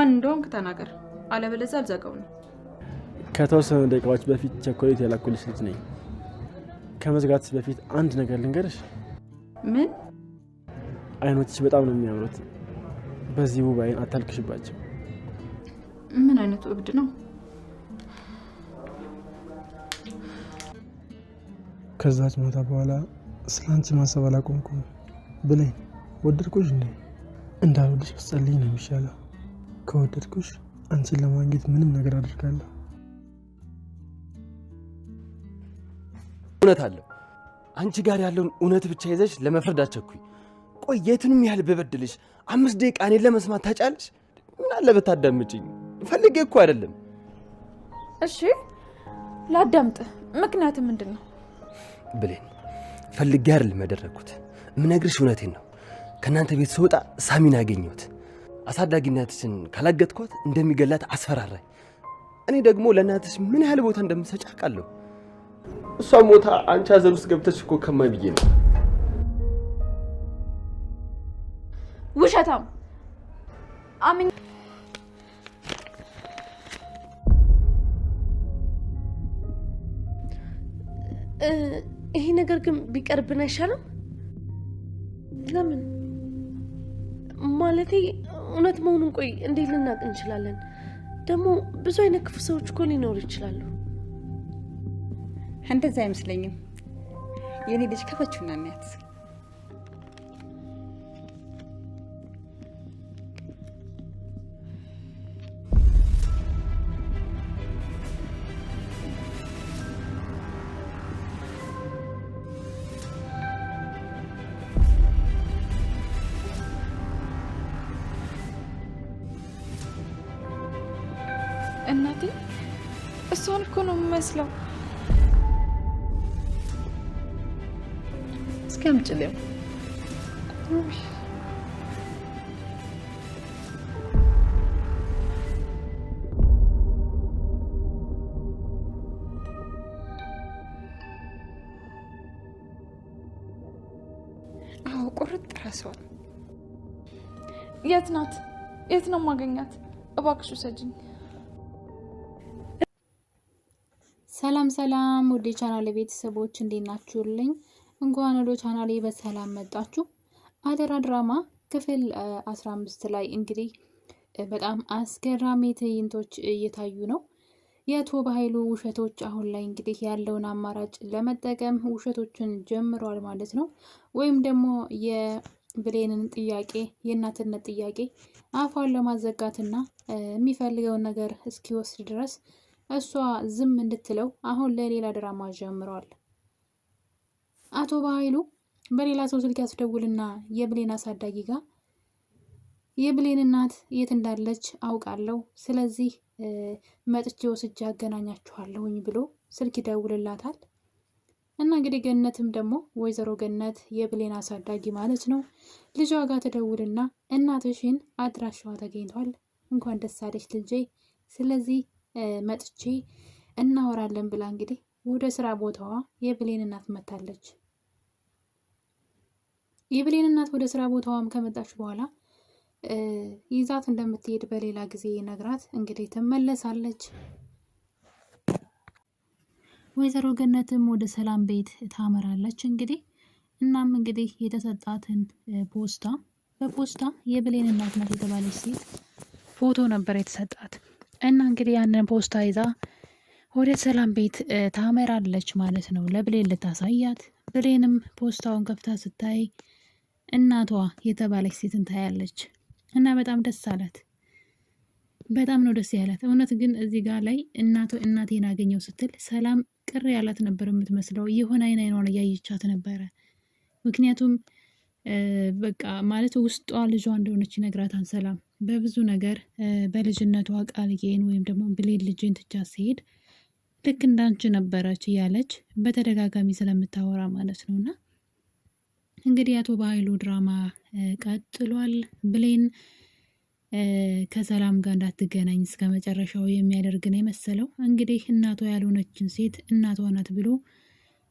ማን እንደሆንክ ተናገር፣ አለበለዚያ አልዘጋው ነው። ከተወሰኑ ደቂቃዎች በፊት ቸኮሌት ያላኩልሽ ልጅ ነኝ። ከመዝጋትሽ በፊት አንድ ነገር ልንገርሽ። ምን? አይኖችሽ በጣም ነው የሚያምሩት። በዚህ ውብ አይን አታልቅሽባቸው። ምን አይነቱ እብድ ነው? ከዛች ማታ በኋላ ስላንቺ ማሰብ አላቆምኩም። ብለኝ ወደድኩሽ እንዴ? እንዳልወድሽ ብትጸልይ ነው የሚሻለው። ከወደድኩሽ አንቺን ለማግኘት ምንም ነገር አደርጋለሁ። እውነት አለው። አንቺ ጋር ያለውን እውነት ብቻ ይዘሽ ለመፍረድ አትቸኩይ። ቆይ የቱንም ያህል በበድልሽ 5 ደቂቃ እኔን ለመስማት ታጫለሽ? ምን አለ ብታዳምጪኝ? ፈልጌ እኮ አይደለም። እሺ ላዳምጥ። ምክንያት ምንድን ነው? ብሌን ፈልጌ አይደለም ያደረኩት። ምነግርሽ እውነቴን ነው። ከናንተ ቤት ስወጣ ሳሚን አገኘሁት። አሳዳጊነትሽን ካላገጥኳት እንደሚገላት አስፈራራኝ። እኔ ደግሞ ለእናትሽ ምን ያህል ቦታ እንደምሰጭ አውቃለሁ። እሷ ሞታ አንቺ አዘር ውስጥ ገብተሽ እኮ ከማይ ብዬ ነው። ውሸታም አምኝ። ይሄ ነገር ግን ቢቀርብን አይሻልም? ለምን ማለቴ እውነት መሆኑን ቆይ እንዴት ልናቅ እንችላለን? ደግሞ ብዙ አይነት ክፉ ሰዎች እኮ ሊኖሩ ይችላሉ። እንደዛ አይመስለኝም። የኔ ልጅ ከፈችውና እናያት። እናቴ እሷን እኮ ነው የምመስለው። እስከምጭልም አዎ ቁርጥ ራሷን። የት ናት? የት ነው ማገኛት? እባክሽ ውሰጂኝ። ሰላም ሰላም ወደ ቻናሌ ቤተሰቦች እንዴት ናችሁልኝ? እንኳን ወደ ቻናሌ በሰላም መጣችሁ። አደራ ድራማ ክፍል 15 ላይ እንግዲህ በጣም አስገራሚ ትዕይንቶች እየታዩ ነው። የአቶ በኃይሉ ውሸቶች አሁን ላይ እንግዲህ ያለውን አማራጭ ለመጠቀም ውሸቶችን ጀምረዋል ማለት ነው። ወይም ደግሞ የብሌንን ጥያቄ የእናትነት ጥያቄ አፏን ለማዘጋትና የሚፈልገውን ነገር እስኪወስድ ድረስ እሷ ዝም እንድትለው አሁን ለሌላ ድራማ ጀምረዋል። አቶ በኃይሉ በሌላ ሰው ስልክ ያስደውልና የብሌን አሳዳጊ ጋር የብሌን እናት የት እንዳለች አውቃለሁ፣ ስለዚህ መጥቼ ወስጄ አገናኛችኋለሁኝ ብሎ ስልክ ይደውልላታል። እና እንግዲህ ገነትም ደግሞ ወይዘሮ ገነት የብሌን አሳዳጊ ማለት ነው ልጇ ጋር ትደውልና እናትሽን አድራሻዋ ተገኝቷል፣ እንኳን ደስ አለሽ ልጄ፣ ስለዚህ መጥቼ እናወራለን ብላ እንግዲህ ወደ ስራ ቦታዋ የብሌን እናት መታለች። የብሌን እናት ወደ ስራ ቦታዋም ከመጣች በኋላ ይዛት እንደምትሄድ በሌላ ጊዜ ነግራት እንግዲህ ትመለሳለች። ወይዘሮ ገነትም ወደ ሰላም ቤት ታመራለች። እንግዲህ እናም እንግዲህ የተሰጣትን በፖስታ የብሌን እናት ናት የተባለች ሴት ፎቶ ነበር የተሰጣት እና እንግዲህ ያንን ፖስታ ይዛ ወደ ሰላም ቤት ታመራለች ማለት ነው፣ ለብሌን ልታሳያት። ብሌንም ፖስታውን ከፍታ ስታይ እናቷ የተባለች ሴትን ታያለች እና በጣም ደስ አላት። በጣም ነው ደስ ያላት። እውነት ግን እዚህ ጋር ላይ እናቴን አገኘው ስትል ሰላም ቅር ያላት ነበር የምትመስለው። የሆነ አይኗን እያየቻት ነበረ። ምክንያቱም በቃ ማለት ውስጧ ልጇ እንደሆነች ይነግራታል ሰላም በብዙ ነገር። በልጅነቷ ቃልዬን ወይም ደግሞ ብሌን ልጅን ትቻ ሲሄድ ልክ እንዳንቺ ነበረች እያለች በተደጋጋሚ ስለምታወራ ማለት ነውና እንግዲህ አቶ በኃይሉ ድራማ ቀጥሏል። ብሌን ከሰላም ጋር እንዳትገናኝ እስከ መጨረሻው የሚያደርግ ነው የመሰለው። እንግዲህ እናቷ ያልሆነችን ሴት እናቷ ናት ብሎ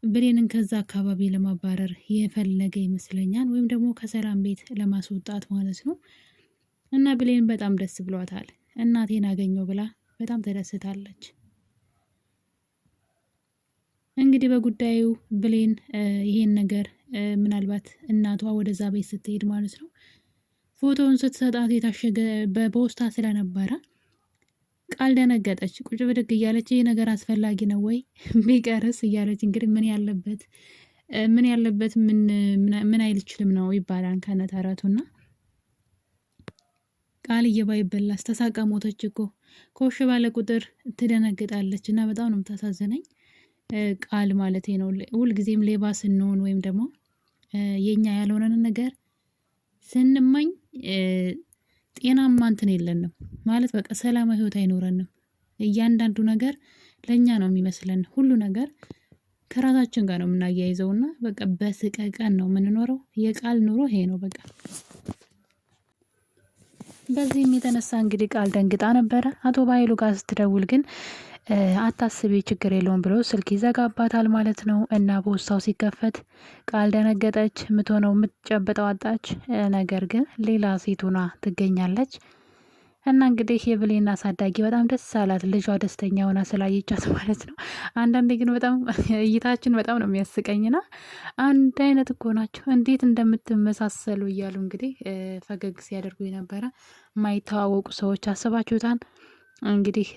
ብሌንን ከዛ አካባቢ ለማባረር የፈለገ ይመስለኛል፣ ወይም ደግሞ ከሰላም ቤት ለማስወጣት ማለት ነው። እና ብሌን በጣም ደስ ብሏታል። እናቴን አገኘው ብላ በጣም ተደስታለች። እንግዲህ በጉዳዩ ብሌን ይሄን ነገር ምናልባት እናቷ ወደዛ ቤት ስትሄድ ማለት ነው ፎቶውን ስትሰጣት የታሸገ በፖስታ ስለነበረ ቃል ደነገጠች። ቁጭ ብድግ እያለች ይህ ነገር አስፈላጊ ነው ወይ ቢቀርስ እያለች እንግዲህ ምን ያለበት ምን አይልችልም ነው ይባላል ከነተረቱና ቃል ባይበላስ ተሳቃ ሞተች እኮ ኮሽ ባለ ቁጥር ትደነግጣለች እና በጣም ነው የምታሳዝነኝ ቃል ማለት ነው። ሁልጊዜም ሌባ ስንሆን ወይም ደግሞ የኛ ያልሆነን ነገር ስንመኝ ጤናማ እንትን የለንም ማለት በቃ ሰላማዊ ህይወት አይኖረንም። እያንዳንዱ ነገር ለኛ ነው የሚመስለን ሁሉ ነገር ከራሳችን ጋር ነው የምናያይዘውና በቃ በስቀቀን ነው የምንኖረው። የቃል ኑሮ ይሄ ነው በቃ። በዚህም የተነሳ እንግዲህ ቃል ደንግጣ ነበረ። አቶ ባይሉ ጋር ስትደውል ግን አታስቢ ችግር የለውም ብሎ ስልክ ይዘጋባታል ማለት ነው። እና ፖስታው ሲከፈት ቃል ደነገጠች፣ ምትሆነው የምትጨብጠው አጣች። ነገር ግን ሌላ ሴት ሆና ትገኛለች። እና እንግዲህ የብሌን አሳዳጊ በጣም ደስ አላት፣ ልጇ ደስተኛ ሆና ስላየቻት ማለት ነው። አንዳንዴ ግን በጣም እይታችን በጣም ነው የሚያስቀኝና አንድ አይነት እኮ ናቸው እንዴት እንደምትመሳሰሉ እያሉ እንግዲህ ፈገግ ሲያደርጉ የነበረ የማይተዋወቁ ሰዎች አስባችሁታል። እንግዲህ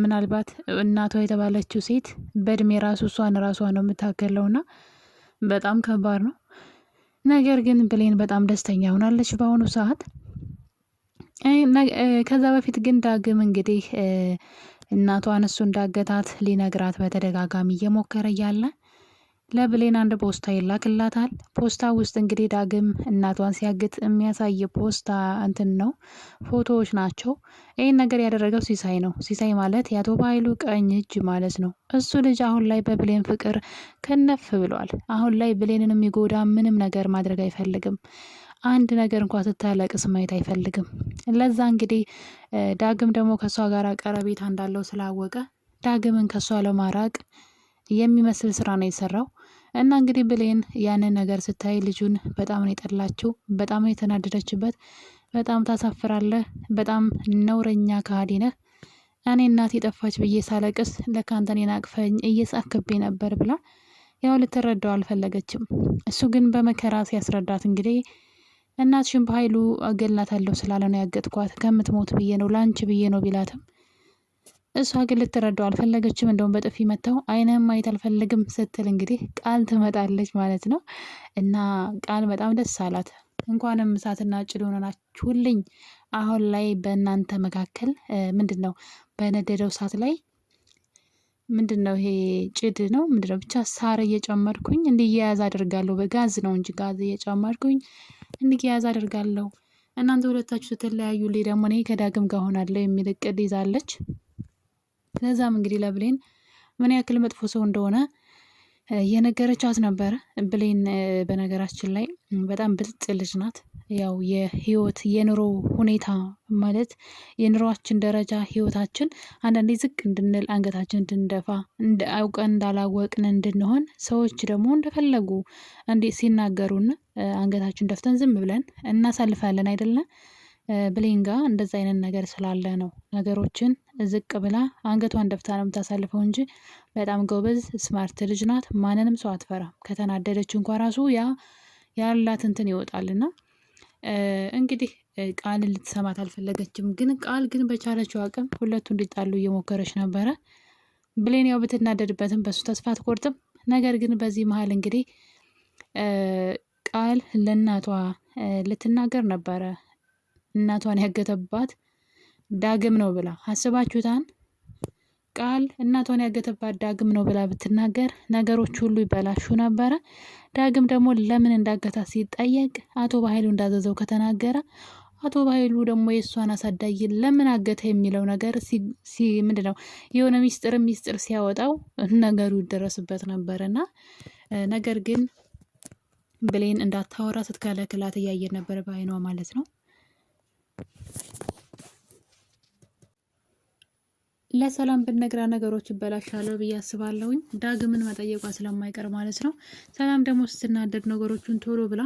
ምናልባት እናቷ የተባለችው ሴት በእድሜ ራሱ እሷን ራሷ ነው የምታገለውና በጣም ከባድ ነው። ነገር ግን ብሌን በጣም ደስተኛ ሆናለች በአሁኑ ሰዓት። ከዛ በፊት ግን ዳግም እንግዲህ እናቷን እሱ እንዳገታት ሊነግራት በተደጋጋሚ እየሞከረ እያለ ለብሌን አንድ ፖስታ ይላክላታል። ፖስታ ውስጥ እንግዲህ ዳግም እናቷን ሲያግት የሚያሳይ ፖስታ እንትን ነው፣ ፎቶዎች ናቸው። ይህን ነገር ያደረገው ሲሳይ ነው። ሲሳይ ማለት የአቶ ባይሉ ቀኝ እጅ ማለት ነው። እሱ ልጅ አሁን ላይ በብሌን ፍቅር ከነፍ ብሏል። አሁን ላይ ብሌንን የሚጎዳ ምንም ነገር ማድረግ አይፈልግም። አንድ ነገር እንኳን ስታለቅስ ማየት አይፈልግም። ለዛ እንግዲህ ዳግም ደግሞ ከሷ ጋር ቀረቤታ እንዳለው ስላወቀ ዳግምን ከሷ ለማራቅ የሚመስል ስራ ነው የሰራው። እና እንግዲህ ብሌን ያንን ነገር ስታይ ልጁን በጣም ነው የጠላችው፣ በጣም ነው የተናደደችበት። በጣም ታሳፍራለህ፣ በጣም ነውረኛ ከሃዲ ነህ፣ እኔ እናቴ ጠፋች ብዬ ሳለቅስ ለካ አንተን ናቅፈኝ እየጻፍክብኝ ነበር ብላ ያው ልትረዳው አልፈለገችም። እሱ ግን በመከራ ሲያስረዳት እንግዲህ እናትሽን በኃይሉ እገላታለሁ ስላለ ነው ያገጥኳት፣ ከምትሞት ብዬ ነው ላንቺ ብዬ ነው ቢላትም እሷ ግን ልትረዳው አልፈለገችም። እንደውም በጥፊ መታው። አይንህም ማየት አልፈልግም ስትል እንግዲህ ቃል ትመጣለች ማለት ነው። እና ቃል በጣም ደስ አላት። እንኳንም እሳትና ጭድ ሆናችሁልኝ። አሁን ላይ በእናንተ መካከል ምንድን ነው በነደደው እሳት ላይ ምንድን ነው ይሄ ጭድ ነው ምንድን ነው ብቻ ሳር እየጨመርኩኝ እንዲያያዝ አደርጋለሁ። በጋዝ ነው እንጂ ጋዝ እየጨመርኩኝ እንዲያያዝ አደርጋለሁ። እናንተ ሁለታችሁ ስትለያዩ ላይ ደግሞ እኔ ከዳግም ጋር ሆናለሁ የሚል እቅድ ይዛለች። ለዛም እንግዲህ ለብሌን ምን ያክል መጥፎ ሰው እንደሆነ የነገረቻት ነበረ። ብሌን በነገራችን ላይ በጣም ብልጥ ልጅ ናት። ያው የህይወት የኑሮ ሁኔታ ማለት የኑሯችን ደረጃ ህይወታችን አንዳንዴ ዝቅ እንድንል አንገታችን እንድንደፋ አውቀን እንዳላወቅን እንድንሆን ሰዎች ደግሞ እንደፈለጉ እንዴ ሲናገሩን አንገታችን ደፍተን ዝም ብለን እናሳልፋለን አይደለም። ብሌን ጋር እንደዛ አይነት ነገር ስላለ ነው ነገሮችን ዝቅ ብላ አንገቷን ደፍታ ነው የምታሳልፈው እንጂ በጣም ጎበዝ ስማርት ልጅ ናት። ማንንም ሰው አትፈራም። ከተናደደች እንኳን ራሱ ያላት እንትን ይወጣልና እንግዲህ ቃልን ልትሰማት አልፈለገችም። ግን ቃል ግን በቻለችው አቅም ሁለቱ እንዲጣሉ እየሞከረች ነበረ። ብሌን ያው ብትናደድበትም በሱ ተስፋ አትቆርጥም። ነገር ግን በዚህ መሀል እንግዲህ ቃል ለእናቷ ልትናገር ነበረ። እናቷን ያገተባት ዳግም ነው ብላ አስባችሁታን? ቃል እናቷን ያገተባት ዳግም ነው ብላ ብትናገር ነገሮች ሁሉ ይበላሹ ነበረ። ዳግም ደግሞ ለምን እንዳገታት ሲጠየቅ አቶ በኃይሉ እንዳዘዘው ከተናገረ አቶ በኃይሉ ደግሞ የእሷን አሳዳጊ ለምን አገተ የሚለው ነገር ምንድን ነው የሆነ ሚስጥር ሲያወጣው ነገሩ ይደረስበት ነበርና ነገር ግን ብሌን እንዳታወራ ስትከለክላት እያየን ነበር በዓይኗ ማለት ነው። ለሰላም ብነግራ ነገሮች ይበላሻሉ ብዬ አስባለሁኝ። ዳግምን መጠየቋ ስለማይቀር ማለት ነው። ሰላም ደግሞ ስትናደድ ነገሮቹን ቶሎ ብላ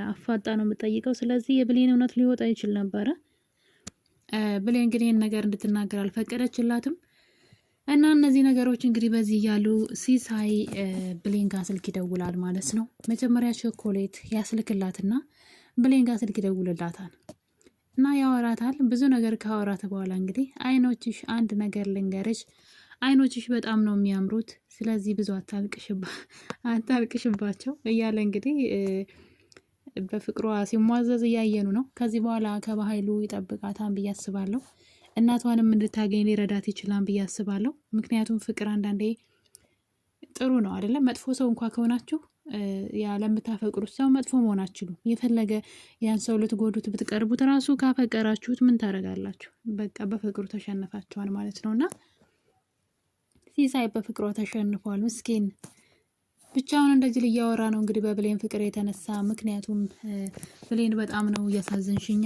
አፋጣ ነው የምጠይቀው። ስለዚህ የብሌን እውነት ሊወጣ ይችል ነበረ። ብሌን እንግዲህ ይህን ነገር እንድትናገር አልፈቀደችላትም። እና እነዚህ ነገሮች እንግዲህ በዚህ እያሉ ሲሳይ ብሌን ጋር ስልክ ይደውላል ማለት ነው። መጀመሪያ ቸኮሌት ያስልክላትና ብሌን ጋር ስልክ ይደውልላታል እና ያወራታል። ብዙ ነገር ካወራት በኋላ እንግዲህ አይኖችሽ፣ አንድ ነገር ልንገርሽ፣ አይኖችሽ በጣም ነው የሚያምሩት፣ ስለዚህ ብዙ አታልቅሽባቸው እያለ እንግዲህ በፍቅሯ ሲሟዘዝ እያየኑ ነው። ከዚህ በኋላ ከባህሉ ይጠብቃታን ብዬ አስባለሁ። እናቷንም እንድታገኝ ሊረዳት ይችላል ብዬ አስባለሁ። ምክንያቱም ፍቅር አንዳንዴ ጥሩ ነው አይደለም? መጥፎ ሰው እንኳ ከሆናችሁ ለምታፈቅሩት ሰው መጥፎ መሆን አትችሉም። የፈለገ ያን ሰው ልትጎዱት ብትቀርቡት ራሱ ካፈቀራችሁት ምን ታደርጋላችሁ? በቃ በፍቅሩ ተሸንፋችኋል ማለት ነው። እና ሲሳይ በፍቅሯ ተሸንፏል። ምስኪን ብቻውን እንደዚህ ልያወራ ነው እንግዲህ በብሌን ፍቅር የተነሳ። ምክንያቱም ብሌን በጣም ነው እያሳዘንሽኝ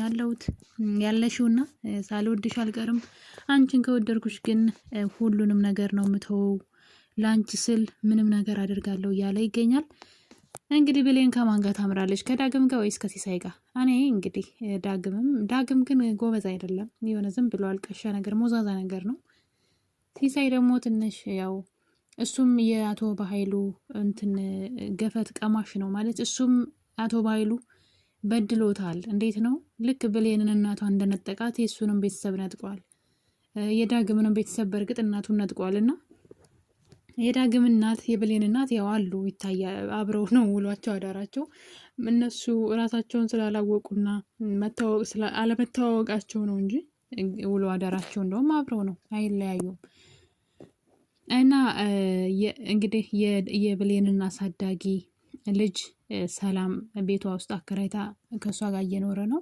ያለሽውና ሳልወድሽ አልቀርም፣ አንቺን ከወደድኩሽ ግን ሁሉንም ነገር ነው የምተወው፣ ለአንቺ ስል ምንም ነገር አደርጋለሁ እያለ ይገኛል። እንግዲህ ብሌን ከማን ጋር ታምራለች? ከዳግም ጋር ወይስ ከሲሳይ ጋር? እኔ እንግዲህ ዳግም ግን ጎበዝ አይደለም፣ የሆነ ዝም ብሎ አልቀሻ ነገር ሞዛዛ ነገር ነው። ሲሳይ ደግሞ ትንሽ ያው እሱም የአቶ በኃይሉ እንትን ገፈት ቀማሽ ነው ማለት። እሱም አቶ በኃይሉ በድሎታል። እንዴት ነው? ልክ ብሌንን እናቷ እንደነጠቃት የእሱንም ቤተሰብ ነጥቋል። የዳግምንም ቤተሰብ በእርግጥ እናቱን ነጥቋል። እና የዳግም እናት የብሌን እናት ያው አሉ ይታያል፣ አብረው ነው ውሏቸው አዳራቸው። እነሱ እራሳቸውን ስላላወቁና አለመተዋወቃቸው ነው እንጂ ውሎ አዳራቸው እንደውም አብረው ነው፣ አይለያዩም። እና እንግዲህ የብሌንን አሳዳጊ ልጅ ሰላም ቤቷ ውስጥ አከራይታ ከእሷ ጋር እየኖረ ነው።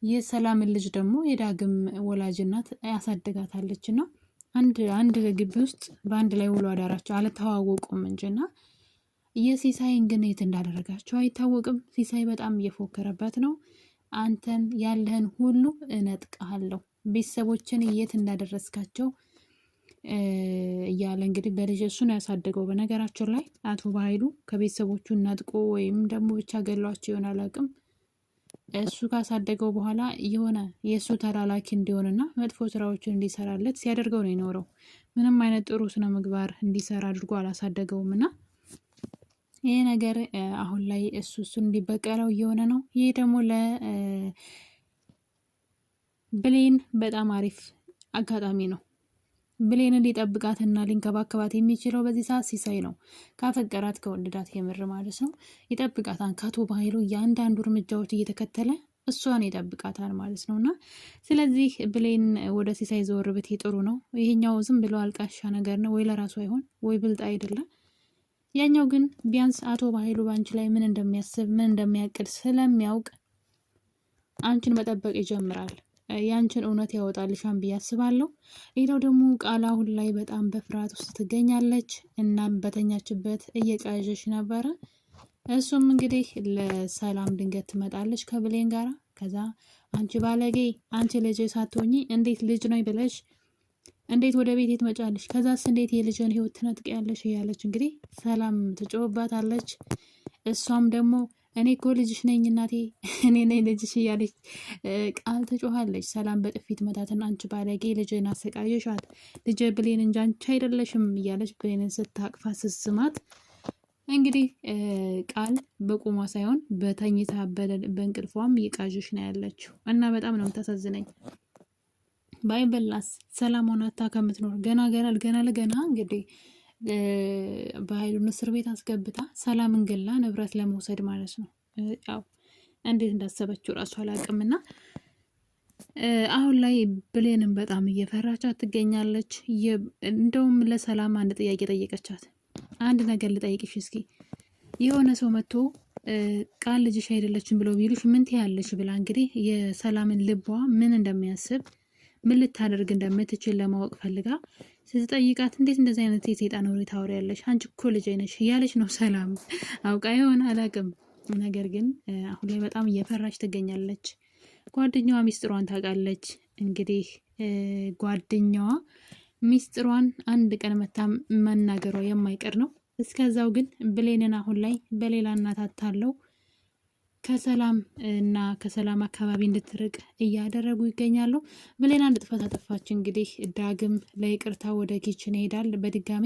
የሰላምን ልጅ ደግሞ የዳግም ወላጅ እናት ያሳድጋታለች። እና አንድ ግቢ ውስጥ በአንድ ላይ ውሎ አዳራቸው አልተዋወቁም እንጂ። እና የሲሳይን ግን የት እንዳደረጋቸው አይታወቅም። ሲሳይ በጣም እየፎከረበት ነው። አንተን ያለህን ሁሉ እነጥቃለሁ፣ ቤተሰቦችን የት እንዳደረስካቸው እያለ እንግዲህ በልጅ እሱ ነው ያሳደገው። በነገራችን ላይ አቶ በኃይሉ ከቤተሰቦቹ ነጥቆ ወይም ደግሞ ብቻ ገሏቸው ይሆን አላውቅም። እሱ ካሳደገው በኋላ የሆነ የእሱ ተላላኪ እንዲሆንና መጥፎ ስራዎችን እንዲሰራለት ሲያደርገው ነው የኖረው። ምንም አይነት ጥሩ ስነ ምግባር እንዲሰራ አድርጎ አላሳደገውም። እና ይሄ ነገር አሁን ላይ እሱን እንዲበቀለው እየሆነ ነው። ይሄ ደግሞ ለብሌን በጣም አሪፍ አጋጣሚ ነው። ብሌንን ሊጠብቃትና ሊንከባከባት የሚችለው በዚህ ሰዓት ሲሳይ ነው። ካፈቀራት ከወደዳት የምር ማለት ነው ይጠብቃታል። ከአቶ በኃይሉ እያንዳንዱ እርምጃዎች እየተከተለ እሷን ይጠብቃታል ማለት ነው። እና ስለዚህ ብሌን ወደ ሲሳይ ዘወር ብትይ ጥሩ ነው። ይሄኛው ዝም ብሎ አልቃሻ ነገር ነው፣ ወይ ለራሱ አይሆን ወይ ብልጥ አይደለም። ያኛው ግን ቢያንስ አቶ በኃይሉ ባንቺ ላይ ምን እንደሚያስብ ምን እንደሚያቅድ ስለሚያውቅ አንቺን መጠበቅ ይጀምራል። ያንቺን እውነት ያወጣልሻን ብዬ አስባለሁ። ሌላው ደግሞ ቃል አሁን ላይ በጣም በፍርሃት ውስጥ ትገኛለች። እናም በተኛችበት እየቃዠች ነበረ። እሱም እንግዲህ ለሰላም ድንገት ትመጣለች ከብሌን ጋራ። ከዛ አንቺ ባለጌ፣ አንቺ ልጅ ሳትሆኚ እንዴት ልጅ ነው ብለሽ እንዴት ወደ ቤት ትመጫለሽ? ከዛስ እንዴት የልጅን ህይወት ትነጥቂያለሽ? እያለች እንግዲህ ሰላም ትጮህባታለች። እሷም ደግሞ እኔ እኮ ልጅሽ ነኝ እናቴ፣ እኔ ነኝ ልጅሽ እያለች ቃል ትጮሃለች። ሰላም በጥፊት መታትና አንቺ ባለጌ ልጅን አሰቃየሻት፣ ልጅ ብሌን እንጂ አንቺ አይደለሽም እያለች ብሌንን ስታቅፋ ስስማት እንግዲህ ቃል በቁሟ ሳይሆን በተኝታ በእንቅልፏም እየቃዠሽ ነው ያለችው። እና በጣም ነው የምታሳዝነኝ። ባይበላስ ሰላም ሆናታ ከምትኖር ገና ለገና እንግዲህ በኃይሉን እስር ቤት አስገብታ ሰላምን ገላ ንብረት ለመውሰድ ማለት ነው። ያው እንዴት እንዳሰበችው እራሱ አላውቅምና አሁን ላይ ብሌንም በጣም እየፈራቻት ትገኛለች። እንደውም ለሰላም አንድ ጥያቄ ጠየቀቻት። አንድ ነገር ልጠይቅሽ እስኪ፣ የሆነ ሰው መጥቶ ቃል ልጅሽ አይደለችም ብለው ቢሉሽ ምን ትያለሽ ብላ እንግዲህ የሰላምን ልቧ ምን እንደሚያስብ ምን ልታደርግ እንደምትችል ለማወቅ ፈልጋ ስትጠይቃት እንዴት እንደዚህ አይነት የሰይጣን ወሬ ታወሪያለሽ? አንቺ እኮ ልጅ ነሽ እያለች ነው ሰላም። አውቃ ይሆን አላውቅም። ነገር ግን አሁን ላይ በጣም እየፈራች ትገኛለች። ጓደኛዋ ሚስጥሯን ታውቃለች። እንግዲህ ጓደኛዋ ሚስጥሯን አንድ ቀን መታ መናገሯ የማይቀር ነው። እስከዛው ግን ብሌንን አሁን ላይ በሌላ እናት አታለው ከሰላም እና ከሰላም አካባቢ እንድትርቅ እያደረጉ ይገኛሉ። ብሌን አንድ ጥፋት አጠፋች። እንግዲህ ዳግም ለይቅርታ ወደ ኪችን ይሄዳል። በድጋሚ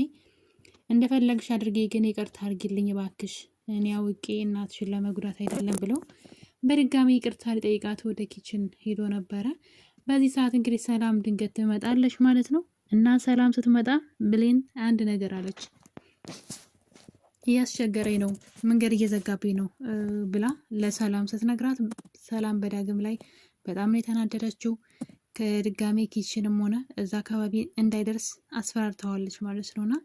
እንደፈለግሽ አድርጌ ግን ይቅርታ አድርጊልኝ ባክሽ፣ እኔ አውቄ እናትሽን ለመጉዳት አይደለም ብለው በድጋሚ ይቅርታ ሊጠይቃት ወደ ኪችን ሄዶ ነበረ። በዚህ ሰዓት እንግዲህ ሰላም ድንገት ትመጣለች ማለት ነው። እና ሰላም ስትመጣ ብሌን አንድ ነገር አለች። እያስቸገረኝ ነው፣ መንገድ እየዘጋብኝ ነው ብላ ለሰላም ስትነግራት ሰላም በዳግም ላይ በጣም ነው የተናደደችው። ከድጋሜ ኪችንም ሆነ እዛ አካባቢ እንዳይደርስ አስፈራርተዋለች ማለት ነውና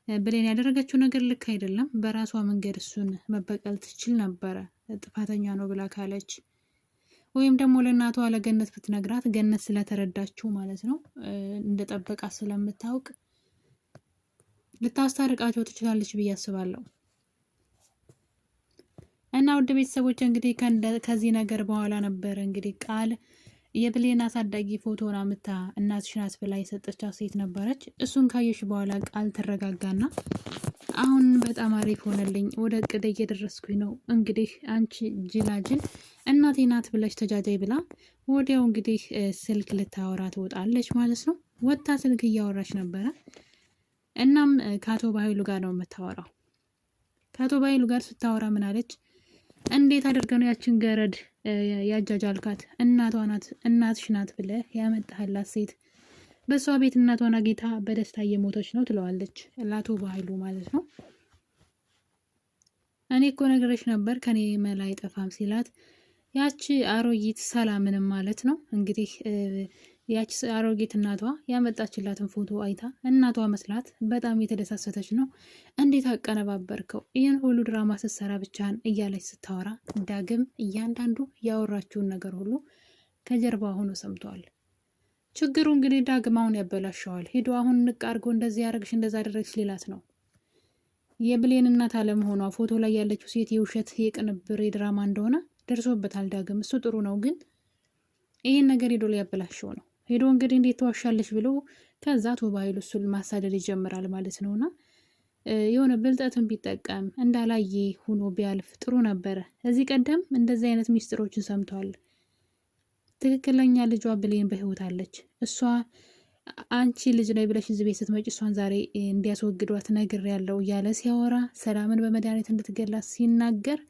ብሌን ያደረገችው ነገር ልክ አይደለም። በራሷ መንገድ እሱን መበቀል ትችል ነበረ፣ ጥፋተኛ ነው ብላ ካለች ወይም ደግሞ ለእናቷ ለገነት ብትነግራት ገነት ስለተረዳችው ማለት ነው እንደጠበቃ ስለምታውቅ ልታስታርቃቸው ትችላለች ብዬ አስባለሁ። እና ውድ ቤተሰቦች እንግዲህ ከዚህ ነገር በኋላ ነበር እንግዲህ ቃል የብሌን አሳዳጊ ፎቶን አምታ እናትሽ ናት ብላ የሰጠቻት ሴት ነበረች። እሱን ካየሽ በኋላ ቃል ተረጋጋና አሁን በጣም አሪፍ ሆነልኝ፣ ወደ እቅድ እየደረስኩኝ ነው፣ እንግዲህ አንቺ ጅላጅል እናቴ ናት ብለሽ ተጃጃይ ብላ ወዲያው እንግዲህ ስልክ ልታወራ ትወጣለች ማለት ነው። ወጥታ ስልክ እያወራች ነበረ። እናም ከአቶ ባይሉ ጋር ነው የምታወራው። ከአቶ ባይሉ ጋር ስታወራ ምን አለች? እንዴት አድርገው ነው ያችን ገረድ ያጃጃልካት? እናቷ ናት እናትሽ ናት ብለህ ያመጣህላት ሴት በሷ ቤት እናቷን አግኝታ በደስታ እየሞተች ነው ትለዋለች ለአቶ ባይሉ ማለት ነው። እኔ እኮ ነገረሽ ነበር ከኔ መላ አይጠፋም ሲላት ያቺ አሮጊት ሰላምንም ማለት ነው እንግዲህ ያቺ አሮጊት እናቷ ያመጣችላትን ፎቶ አይታ እናቷ መስላት በጣም የተደሳሰተች ነው። እንዴት አቀነባበርከው ይህን ሁሉ ድራማ ስትሰራ ብቻን እያለች ስታወራ ዳግም እያንዳንዱ ያወራችውን ነገር ሁሉ ከጀርባ ሆኖ ሰምቷል። ችግሩ እንግዲህ ዳግም አሁን ያበላሸዋል። ሄዶ አሁን ንቅ አድርጎ እንደዚህ ያደረግሽ እንደዛ አደረግሽ ሌላት ነው። የብሌን እናት አለመሆኗ ፎቶ ላይ ያለችው ሴት የውሸት የቅንብር የድራማ እንደሆነ ደርሶበታል ዳግም። እሱ ጥሩ ነው፣ ግን ይህን ነገር ሄዶ ሊያበላሸው ነው። ሄዶ እንግዲህ እንዴት ተዋሻለች ብሎ ከዛ አቶ ባይሉ እሱን ማሳደድ ይጀምራል ማለት ነውና የሆነ ብልጠትን ቢጠቀም እንዳላየ ሆኖ ቢያልፍ ጥሩ ነበረ። እዚህ ቀደም እንደዚህ አይነት ሚስጥሮችን ሰምተዋል። ትክክለኛ ልጇ ብሌን በህይወት አለች። እሷ አንቺ ልጅ ላይ ብለሽ እዚህ ቤት ስትመጪ እሷን ዛሬ እንዲያስወግዷት ነግር ያለው እያለ ሲያወራ ሰላምን በመድኃኒት እንድትገላት ሲናገር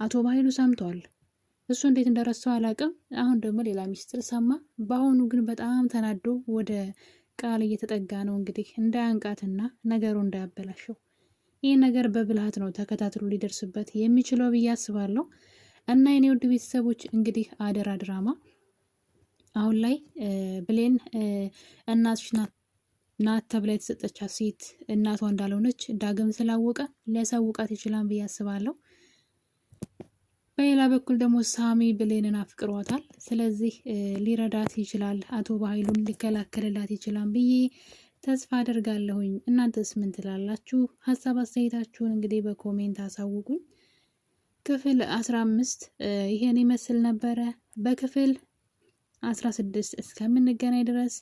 አቶ ባይሉ ሰምተዋል። እሱ እንዴት እንደረሳው አላውቅም። አሁን ደግሞ ሌላ ሚስጥር ሰማ። በአሁኑ ግን በጣም ተናዶ ወደ ቃል እየተጠጋ ነው እንግዲህ እንዳያንቃትና ነገሩ እንዳያበላሸው። ይህ ነገር በብልሃት ነው ተከታትሎ ሊደርስበት የሚችለው ብዬ አስባለሁ። እና የኔ ውድ ቤተሰቦች እንግዲህ አደራ ድራማ አሁን ላይ ብሌን እናትሽ ናት ተብላ የተሰጠቻት ሴት እናቷ እንዳልሆነች ዳግም ስላወቀ ሊያሳውቃት ይችላል ብዬ አስባለሁ። በሌላ በኩል ደግሞ ሳሚ ብሌንን አፍቅሯታል። ስለዚህ ሊረዳት ይችላል፣ አቶ ባይሉን ሊከላከልላት ይችላል ብዬ ተስፋ አደርጋለሁኝ። እናንተስ ምን ትላላችሁ? ሀሳብ አስተያየታችሁን እንግዲህ በኮሜንት አሳውቁኝ። ክፍል 15 ይሄን ይመስል ነበረ። በክፍል 16 እስከምንገናኝ ድረስ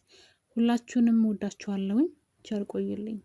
ሁላችሁንም ወዳችኋለሁኝ። ቸር ቆዩልኝ።